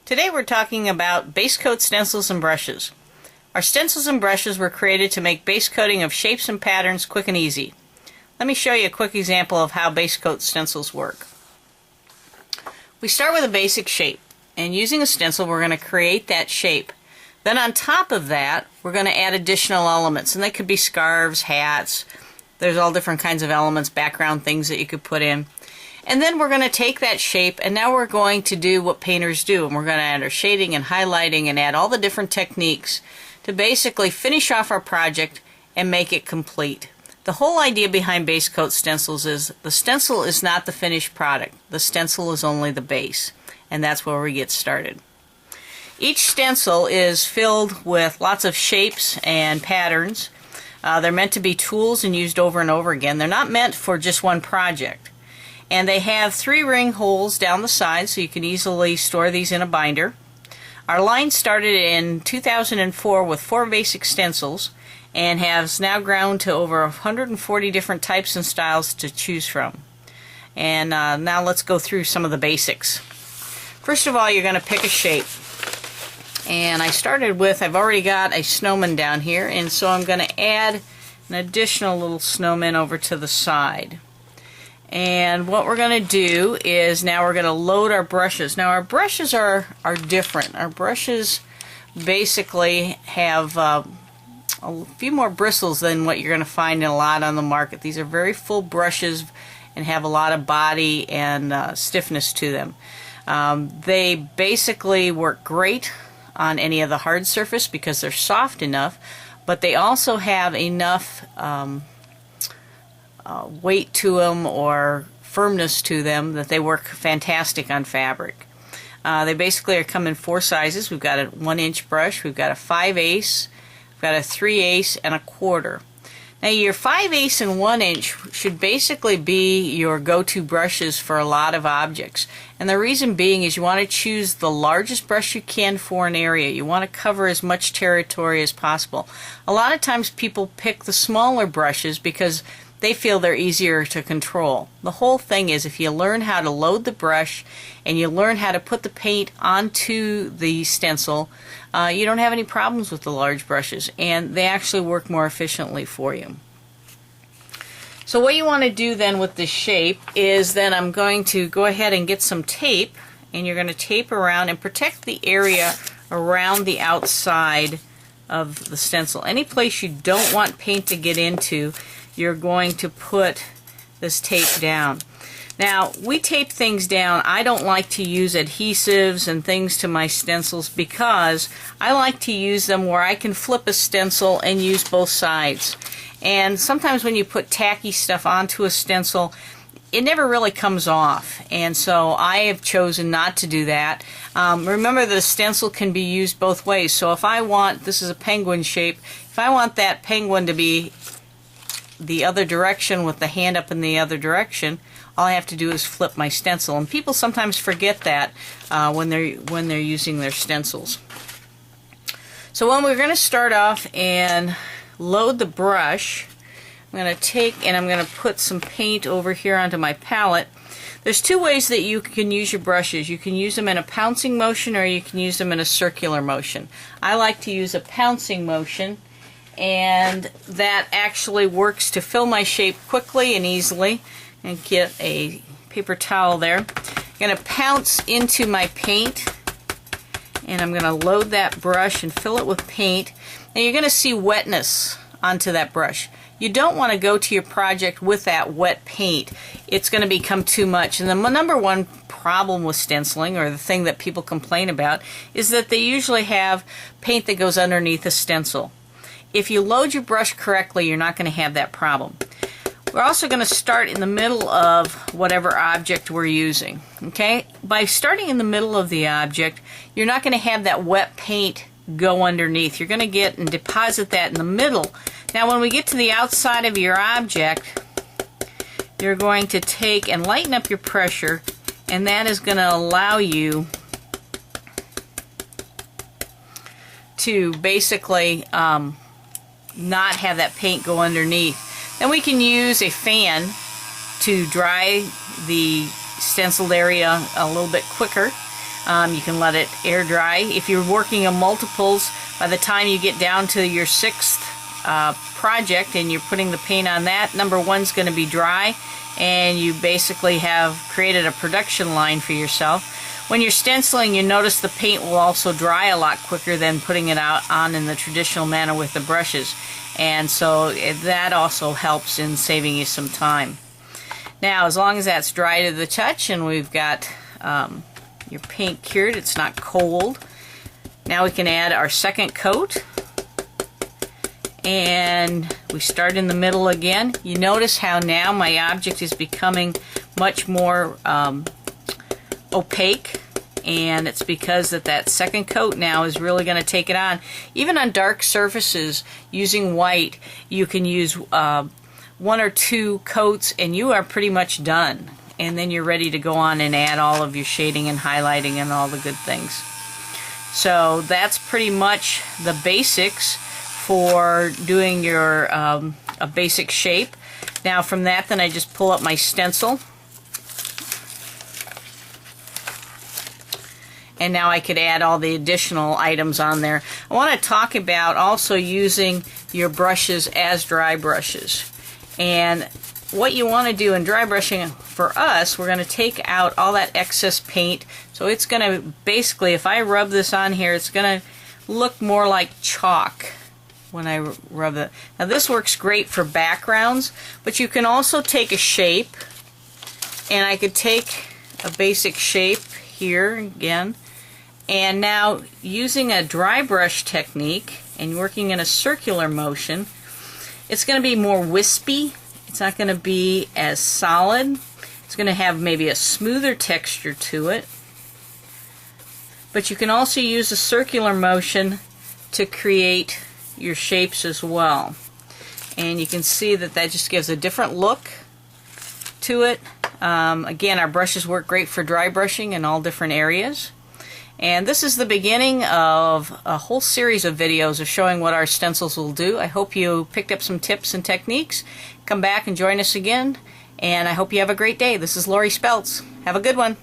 Today we're talking about base coat stencils and brushes. Our stencils and brushes were created to make base coating of shapes and patterns quick and easy. Let me show you a quick example of how base coat stencils work. We start with a basic shape, and using a stencil we're going to create that shape. Then on top of that we're going to add additional elements, and they could be scarves, hats, there's all different kinds of elements, background things that you could put in. And then we're going to take that shape, and now we're going to do what painters do, and we're going to add our shading and highlighting and add all the different techniques to basically finish off our project and make it complete. The whole idea behind base coat stencils is the stencil is not the finished product. The stencil is only the base, and that's where we get started. Each stencil is filled with lots of shapes and patterns. They're meant to be tools and used over and over again. They're not meant for just one project. And they have 3 ring holes down the side, so you can easily store these in a binder. Our line started in 2004 with 4 basic stencils and has now grown to over 140 different types and styles to choose from. And now let's go through some of the basics. First of all, you're going to pick a shape. And I started with, I've already got a snowman down here, and so I'm going to add an additional little snowman over to the side. And what we're going to do is now we're going to load our brushes. Now our brushes are different. Our brushes basically have a few more bristles than what you're going to find in a lot on the market. These are very full brushes and have a lot of body and stiffness to them. They basically work great on any of the hard surface because they're soft enough, but they also have enough weight to them or firmness to them that they work fantastic on fabric. They basically come in 4 sizes. We've got a 1-inch brush, we've got a 5/8, we've got a 3/8, and a 1/4. Now your 5/8 and 1-inch should basically be your go-to brushes for a lot of objects. And the reason being is you want to choose the largest brush you can for an area. You want to cover as much territory as possible. A lot of times people pick the smaller brushes because they feel they're easier to control. The whole thing is if you learn how to load the brush and you learn how to put the paint onto the stencil, you don't have any problems with the large brushes, and they actually work more efficiently for you. So what you want to do then with this shape is then I'm going to go ahead and get some tape, and you're going to tape around and protect the area around the outside of the stencil. Any place you don't want paint to get into, you're going to put this tape down. Now, we tape things down. I don't like to use adhesives and things to my stencils because I like to use them where I can flip a stencil and use both sides. And sometimes when you put tacky stuff onto a stencil, it never really comes off, and so I have chosen not to do that. Remember that a stencil can be used both ways, so if I want, this is a penguin shape, if I want that penguin to be the other direction with the hand up in the other direction, all I have to do is flip my stencil, and people sometimes forget that when they're using their stencils. So when we're going to start off and load the brush, I'm going to take and I'm going to put some paint over here onto my palette. There's 2 ways that you can use your brushes. You can use them in a pouncing motion or you can use them in a circular motion. I like to use a pouncing motion, and that actually works to fill my shape quickly and easily. And get a paper towel there. I'm going to pounce into my paint, and I'm going to load that brush and fill it with paint. Now you're going to see wetness onto that brush. You don't want to go to your project with that wet paint. It's going to become too much. And the number one problem with stenciling, or the thing that people complain about, is that they usually have paint that goes underneath a stencil. If you load your brush correctly, you're not going to have that problem. We're also going to start in the middle of whatever object we're using. Okay? By starting in the middle of the object, you're not going to have that wet paint go underneath. You're going to get and deposit that in the middle. Now when we get to the outside of your object, you're going to take and lighten up your pressure, and that is going to allow you to basically not have that paint go underneath. Then we can use a fan to dry the stenciled area a little bit quicker. You can let it air dry. If you're working in multiples, by the time you get down to your 6th project and you're putting the paint on that, number 1's going to be dry, and you basically have created a production line for yourself. When you're stenciling, you notice the paint will also dry a lot quicker than putting it on in the traditional manner with the brushes, and so that also helps in saving you some time. Now, as long as that's dry to the touch and we've got your paint cured, it's not cold, now we can add our second coat, and we start in the middle again. You notice how now my object is becoming much more opaque, and it's because that second coat now is really going to take it on. Even on dark surfaces, using white, you can use 1 or 2 coats and you are pretty much done, and then you're ready to go on and add all of your shading and highlighting and all the good things. So that's pretty much the basics for doing your a basic shape. Now from that, then I just pull up my stencil, and now I could add all the additional items on there. I want to talk about also using your brushes as dry brushes. And what you want to do in dry brushing, for us, we're going to take out all that excess paint. So it's going to basically, if I rub this on here, it's going to look more like chalk when I rub it. Now this works great for backgrounds, but you can also take a shape, and I could take a basic shape here again, and now using a dry brush technique and working in a circular motion, it's going to be more wispy. It's not going to be as solid. It's going to have maybe a smoother texture to it. But you can also use a circular motion to create your shapes as well. And you can see that just gives a different look to it. Again, our brushes work great for dry brushing in all different areas. And this is the beginning of a whole series of videos of showing what our stencils will do. I hope you picked up some tips and techniques. Come back and join us again, and I hope you have a great day. This is Laurie Speltz. Have a good one.